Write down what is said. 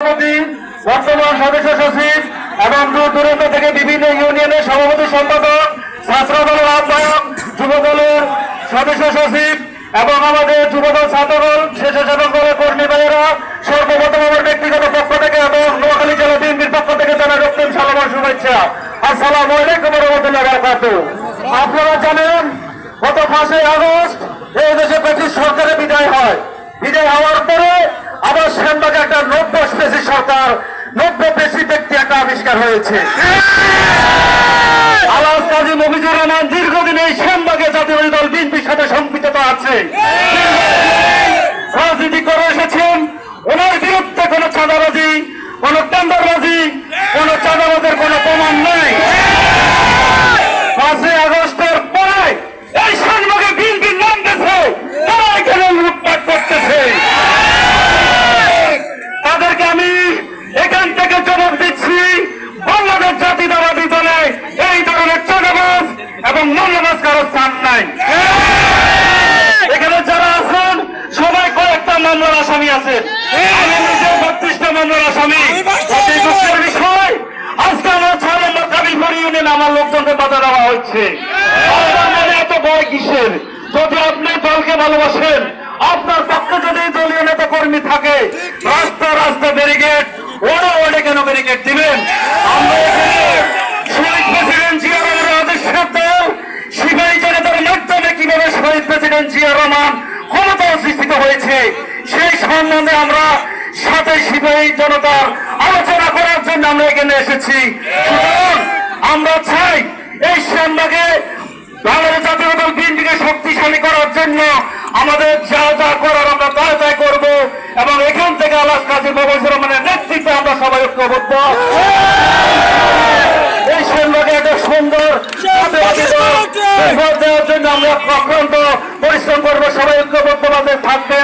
সভাপতি, বর্তমান সদস্য সচিব এবং দূর দূরান্ত থেকে বিভিন্ন ইউনিয়নের সভাপতি সম্পাদক, ছাত্র দলের আহ্বায়ক, যুব দলের সদস্য সচিব এবং আমাদের যুবদল ছাত্রদল স্বেচ্ছাসেবক দলের কর্মী ভাইয়েরা সর্বপ্রথম আমার ব্যক্তিগত পক্ষ থেকে এবং নোয়াখালী জেলা বিএনপির পক্ষ থেকে জানাই রক্তিম সালাম ও শুভেচ্ছা। আসসালামু আলাইকুম ওয়া রাহমাতুল্লাহি ওয়া বারাকাতুহু। আপনারা জানেন গত 5ই আগস্ট এই দেশে ব্রিটিশ সরকারের বিদায় হয়। বিদায় হওয়ার পরে আবার সেনবাগে একটা 90 পেশি সরকার, 90 পেশি ব্যক্তি একটা আবিষ্কার হয়েছে। আলহাজ কাজী মফিজুর রহমান দীর্ঘদিন এই সেনবাগে জাতীয়বাদী দল বিএনপির সাথে সম্পৃক্ত আছে, রাজনীতি করে এসেছেন। ওনার বিরুদ্ধে কোন চাঁদাবাজি, কোন টেন্ডারবাজি, কোন চাঁদাবাজের কোন প্রমাণ নেই। 5ই আগস্টের পরে এই সেনবাগে বিএনপির নাম গেছে, তারা এখানে লুটপাট করতেছে। তাদেরকে আমি এখান থেকে জবাব দিচ্ছি, বাংলাদেশ জাতীয়তাবাদী দলে এই ধরনের চাঁদাবাজ এবং মৌলবাজ কারো স্থান নাই। এখানে যারা আছেন সবাই কয়েকটা মামলার আসামি আছেন, আমি নিজে 32টা মামলার আসামি। অতি দুঃখের বিষয়, আজকে আমার 6 নম্বর কাবিলপুর ইউনিয়নে আমার লোকজনকে বাধা দেওয়া হচ্ছে। আপনার মনে এত ভয় কিসের? যদি আপনি দলকে ভালোবাসেন, আপনার পক্ষে যদি দলীয় নেতা কর্মী থাকে, রাস্তা রাস্তা ব্যারিকেড, ওরা ওটা কেন ব্যারিকেড দিবেন? আমরা এখানে শহীদ প্রেসিডেন্ট জিয়া রহমানের আদর্শের দল সিপাহী জনতার মাধ্যমে কিভাবে শহীদ প্রেসিডেন্ট জিয়া রহমান ক্ষমতা অধিষ্ঠিত হয়েছে সেই সম্বন্ধে আমরা সাথে সিপাহী জনতার আলোচনা করার জন্য আমরা এখানে এসেছি। সুতরাং আমরা চাই এই সেনবাগে বাংলাদেশ জাতীয় দল বিএনপিকে শক্তিশালী করার জন্য আমাদের যা যা করার আমরা তাই করব এবং এখান থেকে আলহাজ কাজী মফিজুর রহমানের নেতৃত্বে আমরা সবাই ঐক্যবদ্ধ। এই সেনবাগে একটা সুন্দর দেওয়ার জন্য আমরা অক্লান্ত পরিশ্রম করবো, সবাই ঐক্যবদ্ধভাবে থাকবে।